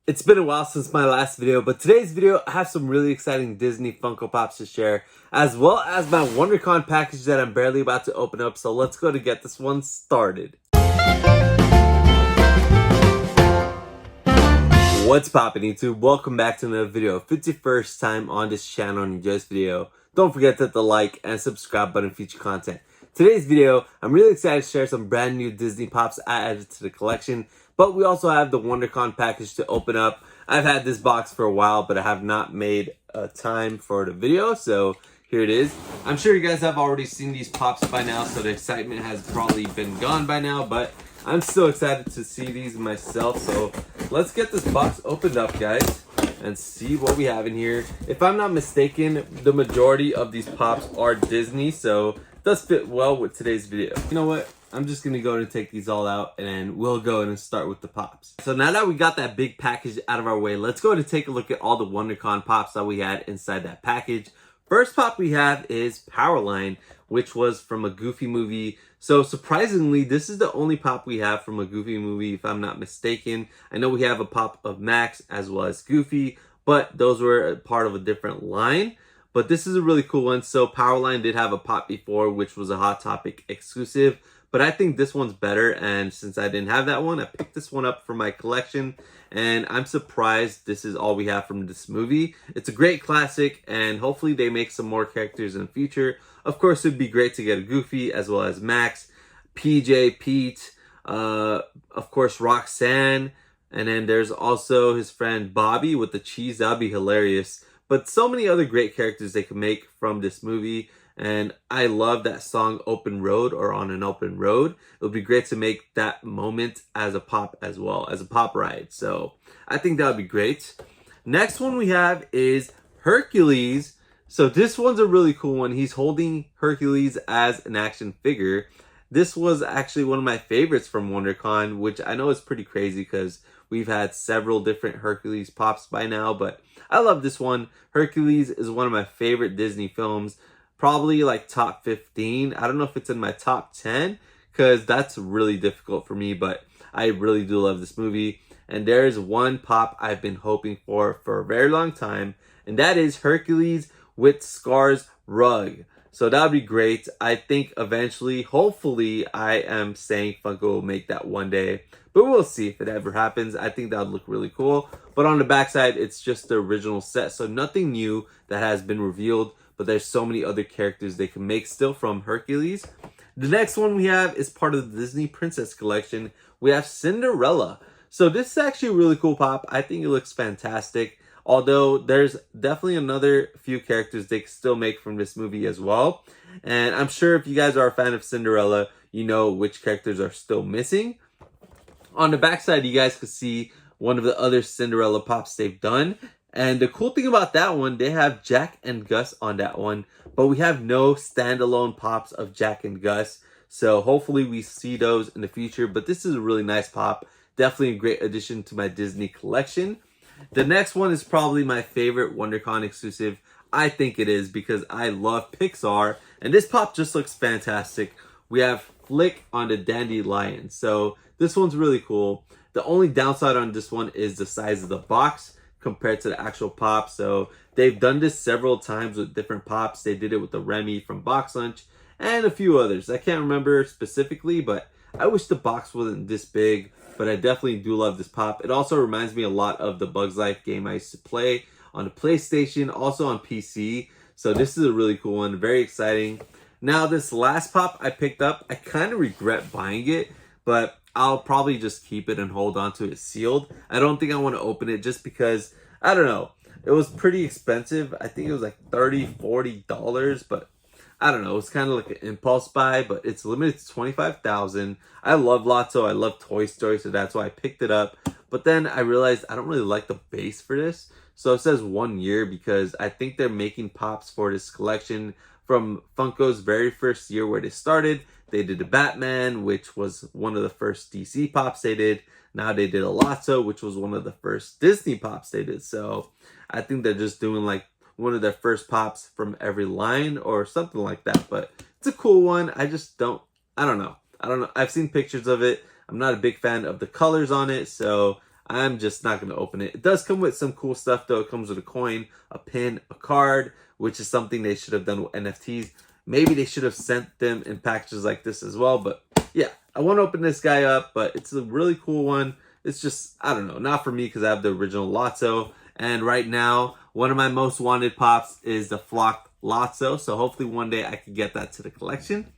It's been a while since my last video, but today's video I have some really exciting Disney Funko Pops to share, as well as my WonderCon package that I'm barely about to open up, so let's go to get this one started. What's poppin' YouTube? Welcome back to another video. If it's your first time on this channel and you enjoy this video, don't forget to hit the like and subscribe button for future content. Today's video, I'm really excited to share some brand new Disney Pops I added to the collection, but we also have the WonderCon package to open up. I've had this box for a while, but I have not made time for the video, so here it is. I'm sure you guys have already seen these Pops by now, so the excitement has probably been gone by now, but I'm still excited to see these myself, so let's get this box opened up, guys, and see what we have in here. If I'm not mistaken, the majority of these Pops are Disney, so it does fit well with today's video. You know what? I'm just gonna go and take these all out, and we'll go and start with the Pops. So now that we got that big package out of our way, let's go and take a look at all the WonderCon Pops that we had inside that package. First Pop we have is Powerline, which was from a Goofy movie. So surprisingly, this is the only Pop we have from a Goofy movie, if I'm not mistaken. I know we have a Pop of Max as well as Goofy, but those were part of a different line. But this is a really cool one. So Powerline did have a Pop before, which was a Hot Topic exclusive, but I think this one's better, and since I didn't have that one, I picked this one up for my collection, and I'm surprised this is all we have from this movie. It's a great classic, and hopefully they make some more characters in the future. Of course, it'd be great to get a Goofy as well as Max, PJ, Pete, of course Roxanne, and then there's also his friend Bobby with the cheese. That'd be hilarious. But so many other great characters they could make from this movie. And I love that song Open Road, or On an Open Road. It would be great to make that moment as a Pop as well, as a Pop ride. So I think that would be great. Next one we have is Hercules. So this one's a really cool one. He's holding Hercules as an action figure. This was actually one of my favorites from WonderCon, which I know is pretty crazy because we've had several different Hercules Pops by now, but I love this one. Hercules is one of my favorite Disney films. Probably like top 15. I don't know if it's in my top 10 because that's really difficult for me, but I really do love this movie. And there's one Pop I've been hoping for a very long time, and that is Hercules with Scar's rug. So that would be great. I think eventually, hopefully, I am saying Funko will make that one day, but we'll see if it ever happens. I think that would look really cool. But on the backside, it's just the original set, so nothing new that has been revealed. But there's so many other characters they can make still from Hercules. The next one we have is part of the Disney Princess collection. We have Cinderella. So this is actually a really cool Pop. I think it looks fantastic. Although there's definitely another few characters they can still make from this movie as well. And I'm sure if you guys are a fan of Cinderella, you know which characters are still missing. On the backside, you guys can see one of the other Cinderella Pops they've done. And the cool thing about that one, they have Jack and Gus on that one, but we have no standalone Pops of Jack and Gus. So hopefully we see those in the future, but this is a really nice Pop. Definitely a great addition to my Disney collection. The next one is probably my favorite WonderCon exclusive. I think it is because I love Pixar, and this Pop just looks fantastic. We have Flick on the Dandelion. So this one's really cool. The only downside on this one is the size of the box compared to the actual Pop. So they've done this several times with different Pops. They did it with the Remy from Box Lunch and a few others. I can't remember specifically, but I wish the box wasn't this big, but I definitely do love this Pop. It also reminds me a lot of the Bugs Life game I used to play on the PlayStation, also on PC. So this is a really cool one, very exciting. Now this last Pop I picked up, I kind of regret buying it, but I'll probably just keep it and hold on to it sealed. I don't think I want to open it just because, I don't know, it was pretty expensive. I think it was like $30, $40, but I don't know. It was kind of like an impulse buy, but it's limited to 25,000. I love Lotso. I love Toy Story, so that's why I picked it up. But then I realized I don't really like the base for this. So it says 1 year because I think they're making Pops for this collection from Funko's very first year where they started. They did the Batman, which was one of the first DC Pops they did. Now they did a Lotso, which was one of the first Disney Pops they did. So I think they're just doing like one of their first Pops from every line or something like that. But it's a cool one. I don't know. I've seen pictures of it. I'm not a big fan of the colors on it. So I'm just not going to open it. It does come with some cool stuff though. It comes with a coin, a pin, a card, which is something they should have done with NFTs. Maybe they should have sent them in packages like this as well. But yeah, I want to open this guy up, but it's a really cool one. It's just, I don't know, not for me because I have the original Lotso. And right now, one of my most wanted pops is the Flocked Lotso. So hopefully one day I can get that to the collection.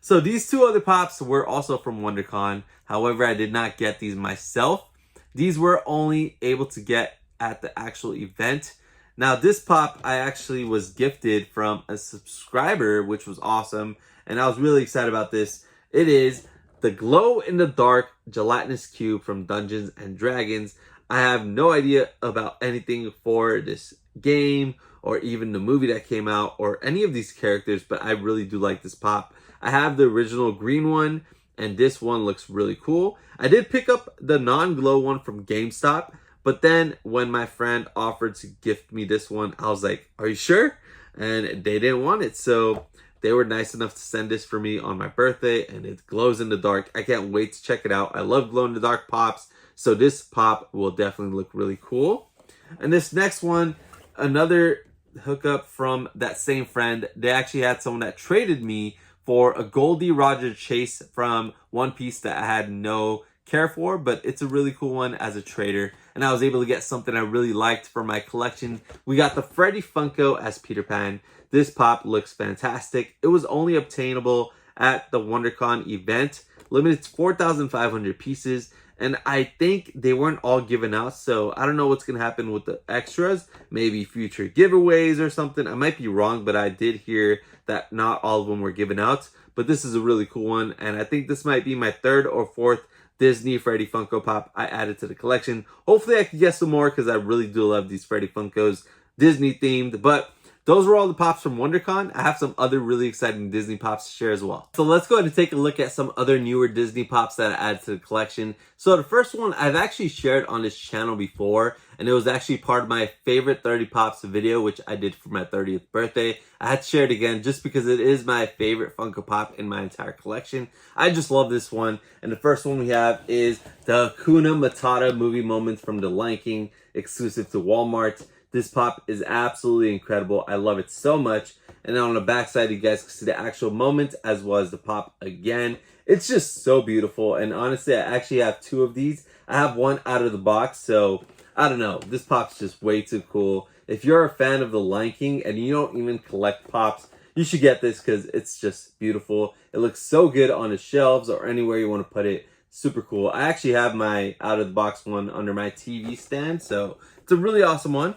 So these two other pops were also from WonderCon. However, I did not get these myself. These were only able to get at the actual event. Now this pop I actually was gifted from a subscriber, which was awesome. And I was really excited about this. It is the glow-in-the-dark gelatinous cube from Dungeons and Dragons. I have no idea about anything for this game or even the movie that came out or any of these characters, but I really do like this pop. I have the original green one, and this one looks really cool. I did pick up the non-glow one from GameStop, but then when my friend offered to gift me this one, I was like, are you sure? And they didn't want it, so they were nice enough to send this for me on my birthday, and it glows in the dark. I can't wait to check it out. I love glow-in-the-dark pops, so this pop will definitely look really cool. And this next one, another hookup from that same friend. They actually had someone that traded me for a Goldie Roger Chase from One Piece that I had no care for, but it's a really cool one as a trader. And I was able to get something I really liked for my collection. We got the Freddy Funko as Peter Pan. This pop looks fantastic. It was only obtainable at the WonderCon event. Limited to 4,500 pieces. And I think they weren't all given out, so I don't know what's going to happen with the extras. Maybe future giveaways or something. I might be wrong, but I did hear that not all of them were given out. But this is a really cool one, and I think this might be my third or fourth Disney Freddy Funko Pop I added to the collection. Hopefully I can get some more because I really do love these Freddy Funkos, Disney themed. But those were all the pops from WonderCon. I have some other really exciting Disney pops to share as well. So let's go ahead and take a look at some other newer Disney pops that I added to the collection. So the first one I've actually shared on this channel before, and it was actually part of my favorite 30 pops video, which I did for my 30th birthday. I had to share it again just because it is my favorite Funko Pop in my entire collection. I just love this one. And the first one we have is the Hakuna Matata movie moments from The Lion King, exclusive to Walmart. This pop is absolutely incredible. I love it so much. And then on the back side, you guys can see the actual moment as well as the pop again. It's just so beautiful. And honestly, I actually have two of these. I have one out of the box, so I don't know. This pop's just way too cool. If you're a fan of The Lion King and you don't even collect pops, you should get this because it's just beautiful. It looks so good on the shelves or anywhere you want to put it. Super cool. I actually have my out of the box one under my TV stand, so it's a really awesome one.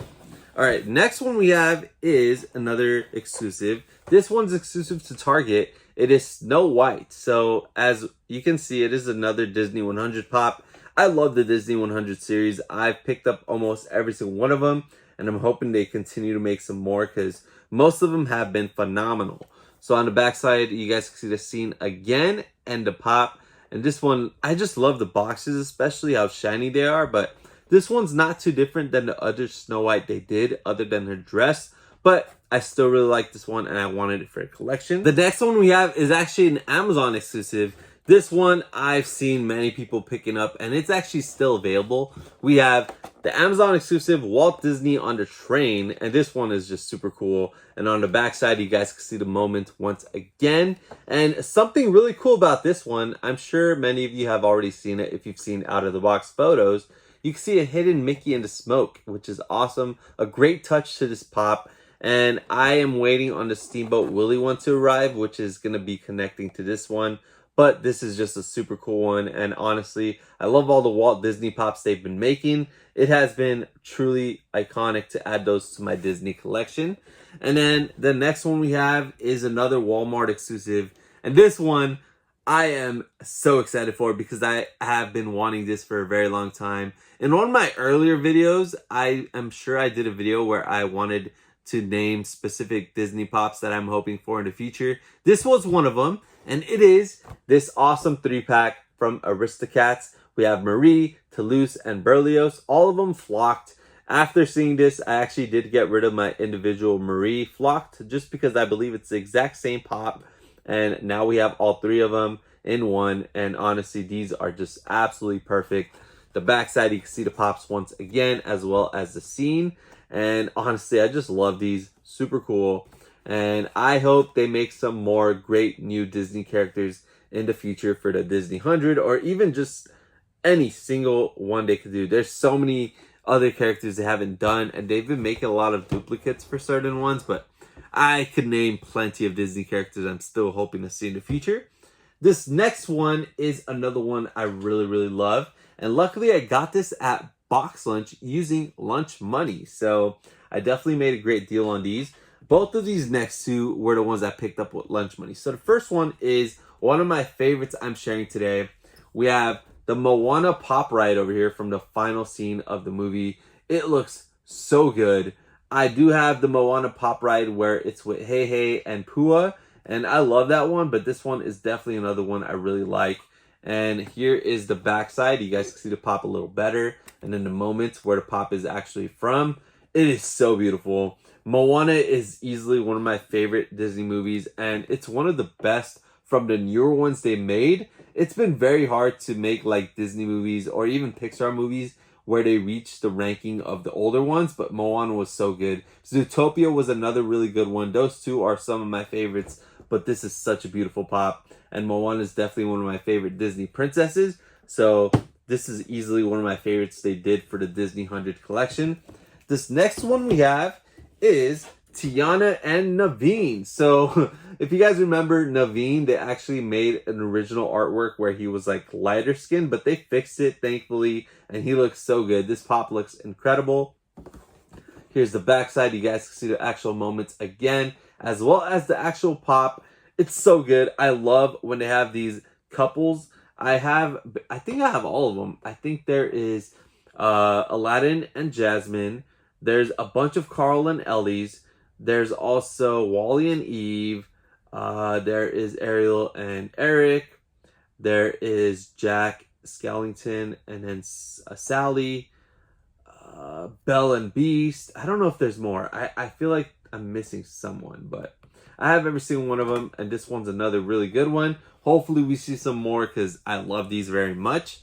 All right, next one we have is another exclusive. This one's exclusive to Target. It is Snow White. So as you can see, it is another Disney 100 pop. I love the Disney 100 series. I've picked up almost every single one of them, and I'm hoping they continue to make some more because most of them have been phenomenal. So on the back side, you guys can see the scene again and the pop. And this one, I just love the boxes, especially how shiny they are, but this one's not too different than the other Snow White they did, other than her dress. But I still really like this one, and I wanted it for a collection. The next one we have is actually an Amazon exclusive. This one I've seen many people picking up, and it's actually still available. We have the Amazon exclusive Walt Disney on the Train, and this one is just super cool. And on the back side, you guys can see the moment once again. And something really cool about this one, I'm sure many of you have already seen it if you've seen out of the box photos. You can see a hidden Mickey in the smoke, which is awesome. A great touch to this pop. And I am waiting on the Steamboat Willie one to arrive, which is going to be connecting to this one. But this is just a super cool one. And honestly, I love all the Walt Disney pops they've been making. It has been truly iconic to add those to my Disney collection. And then the next one we have is another Walmart exclusive. And this one I am so excited for because I have been wanting this for a very long time. In one of my earlier videos, I am sure I did a video where I wanted to name specific Disney pops that I'm hoping for in the future. This was one of them, and it is this awesome 3-pack from Aristocats. We have Marie, Toulouse, and Berlioz, all of them flocked. After seeing this, I actually did get rid of my individual Marie flocked just because I believe it's the exact same pop. And now we have all three of them in one. And honestly, these are just absolutely perfect. The backside, you can see the pops once again, as well as the scene. And honestly, I just love these. Super cool. And I hope they make some more great new Disney characters in the future for the Disney 100, or even just any single one they could do. There's so many other characters they haven't done, and they've been making a lot of duplicates for certain ones, but I could name plenty of Disney characters I'm still hoping to see in the future. This next one is another one I really, really love. And luckily I got this at Box Lunch using lunch money. So I definitely made a great deal on these. Both of these next two were the ones I picked up with lunch money. So the first one is one of my favorites I'm sharing today. We have the Moana pop ride over here from the final scene of the movie. It looks so good. I do have the Moana pop ride where it's with Hey Hey and Pua, and I love that one, but this one is definitely another one I really like. And here is the backside. You guys can see the pop a little better, and then the moments where the pop is actually from. It is so beautiful. Moana is easily one of my favorite Disney movies, and it's one of the best from the newer ones they made. It's been very hard to make like Disney movies or even Pixar movies where they reach the ranking of the older ones, but Moana was so good. Zootopia was another really good one. Those two are some of my favorites, but this is such a beautiful pop, and Moana is definitely one of my favorite Disney princesses, so this is easily one of my favorites they did for the Disney 100 collection. This next one we have is Tiana and Naveen. So if you guys remember Naveen, they actually made an original artwork where he was like lighter skinned, but they fixed it thankfully, and he looks so good. This pop looks incredible. Here's the backside. You guys can see the actual moments again, as well as the actual pop. It's so good. I love when they have these couples. I think I have all of them. I think there is Aladdin and Jasmine. There's a bunch of Carl and Ellie's. There's also Wally and Eve. There is Ariel and Eric. There is Jack Skellington, and then Sally. Belle and Beast. I don't know if there's more. I feel like I'm missing someone, but I have every single one of them, and this one's another really good one. Hopefully we see some more because I love these very much.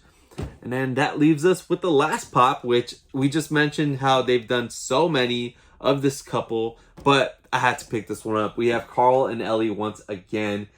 And then that leaves us with the last pop, which we just mentioned how they've done so many of this couple, but I had to pick this one up. We have Carl and Ellie once again.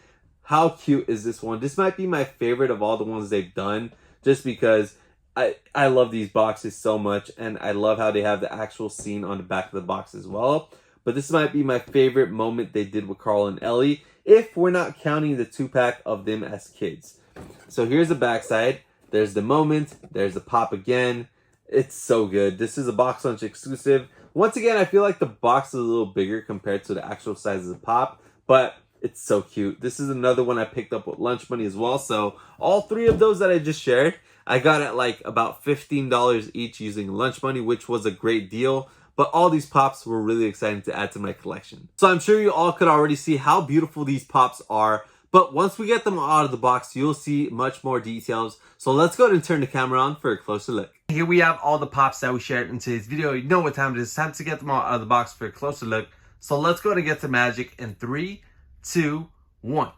How cute is this one? This might be my favorite of all the ones they've done, just because I love these boxes so much, and I love how they have the actual scene on the back of the box as well. But this might be my favorite moment they did with Carl and Ellie, if we're not counting the 2-pack of them as kids. So here's the backside. There's the moment. There's the pop again. It's so good. This is a Box Lunch exclusive. Once again, I feel like the box is a little bigger compared to the actual size of the pop, but it's so cute. This is another one I picked up with lunch money as well. So all three of those that I just shared, I got at like about $15 each using lunch money, which was a great deal. But all these pops were really exciting to add to my collection. So I'm sure you all could already see how beautiful these pops are. But once we get them out of the box, you'll see much more details. So let's go ahead and turn the camera on for a closer look. Here we have all the pops that we shared in today's video. You know what time it is. Time to get them all out of the box for a closer look. So let's go ahead and get to magic in 3, 2, 1.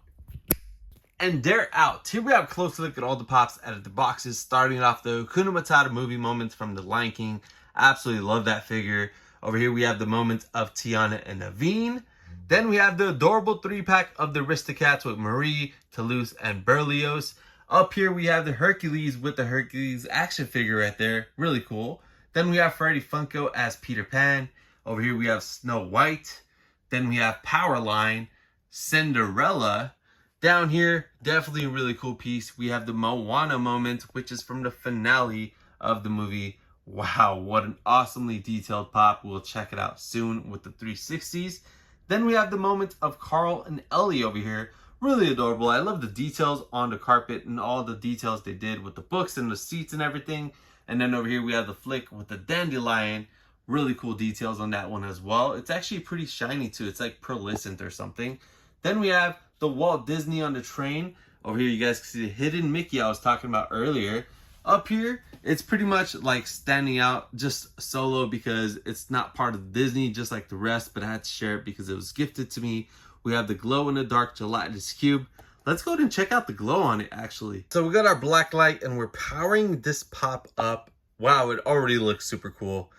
And they're out. Here we have a closer look at all the pops out of the boxes. Starting off the Hakuna Matata movie moments from The Lion King. Absolutely love that figure. Over here we have the moments of Tiana and Naveen. Then we have the adorable 3-pack of the Aristocats with Marie, Toulouse, and Berlioz. Up here we have the Hercules with the Hercules action figure right there. Really cool. Then we have Freddy Funko as Peter Pan. Over here we have Snow White. Then we have Powerline, Cinderella. Down here, definitely a really cool piece. We have the Moana moment, which is from the finale of the movie. Wow, what an awesomely detailed pop. We'll check it out soon with the 360s. Then we have the moment of Carl and Ellie over here. Really adorable. I love the details on the carpet and all the details they did with the books and the seats and everything. And then over here we have the flick with the Dandelion. Really cool details on that one as well. It's actually pretty shiny too. It's like pearlescent or something. Then we have the Walt Disney on the train. Over here you guys can see the hidden Mickey I was talking about earlier. Up here, it's pretty much like standing out just solo because it's not part of Disney just like the rest, but I had to share it because it was gifted to me. We have the glow-in-the-dark gelatinous cube. let's go ahead and check out the glow on it actually. So we got our black light and we're powering this pop up. Wow, it already looks super cool.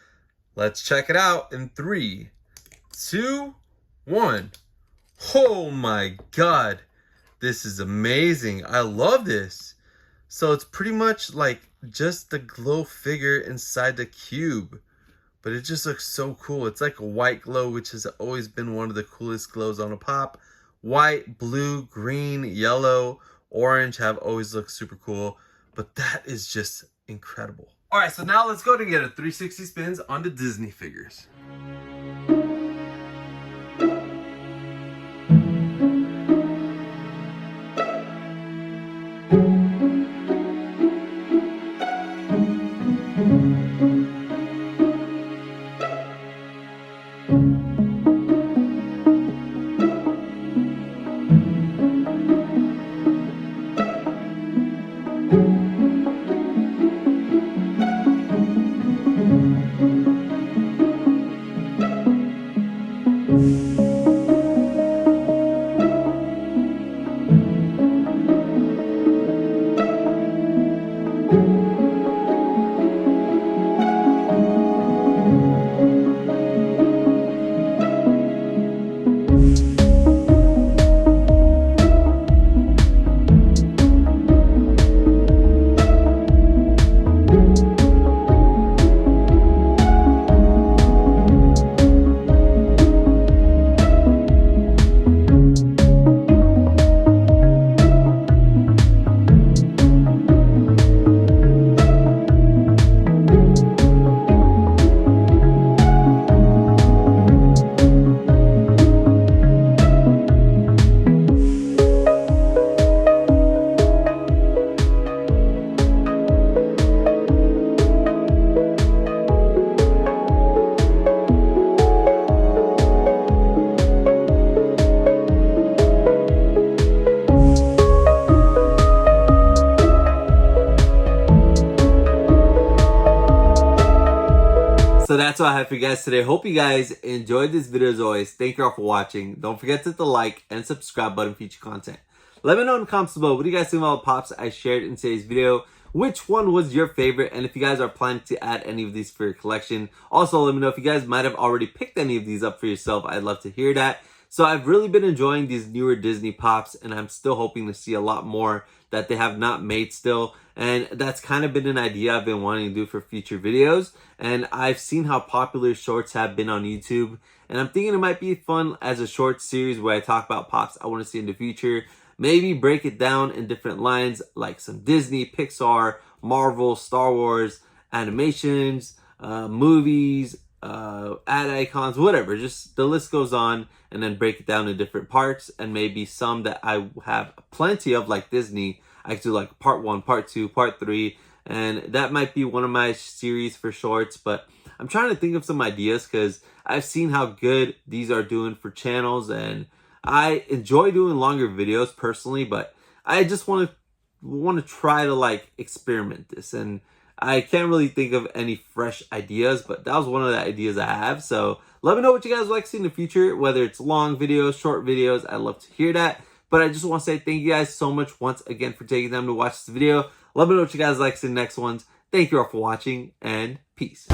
Let's check it out in 3, 2, 1. Oh my God, this is amazing. I love this. So it's pretty much like just the glow figure inside the cube, but it just looks so cool. It's like a white glow, which has always been one of the coolest glows on a pop. White, blue, green, yellow, orange have always looked super cool, but that is just incredible. All right, so now let's go to get a 360 spins on the Disney figures. So that's all I have for you guys today. Hope you guys enjoyed this video as always. Thank you all for watching. Don't forget to hit the like and subscribe button for future content. Let me know in the comments below, what do you guys think about all the pops I shared in today's video? Which one was your favorite? And if you guys are planning to add any of these for your collection, also let me know if you guys might have already picked any of these up for yourself. I'd love to hear that. So I've really been enjoying these newer Disney pops, and I'm still hoping to see a lot more that they have not made still. And that's kind of been an idea I've been wanting to do for future videos. And I've seen how popular shorts have been on YouTube. And I'm thinking it might be fun as a short series where I talk about pops I want to see in the future. Maybe break it down in different lines like some Disney, Pixar, Marvel, Star Wars, animations, movies, ad icons, whatever. Just the list goes on, and then break it down in different parts. And maybe some that I have plenty of, like Disney, I could do like part 1, part 2, part 3, and that might be one of my series for shorts. But I'm trying to think of some ideas because I've seen how good these are doing for channels, and I enjoy doing longer videos personally, but I just want to try to like experiment this, and I can't really think of any fresh ideas, but that was one of the ideas I have. So let me know what you guys like to see in the future, whether it's long videos, short videos. I'd love to hear that. But I just want to say thank you guys so much once again for taking time to watch this video. Let me know what you guys like to see in the next ones. Thank you all for watching, and peace.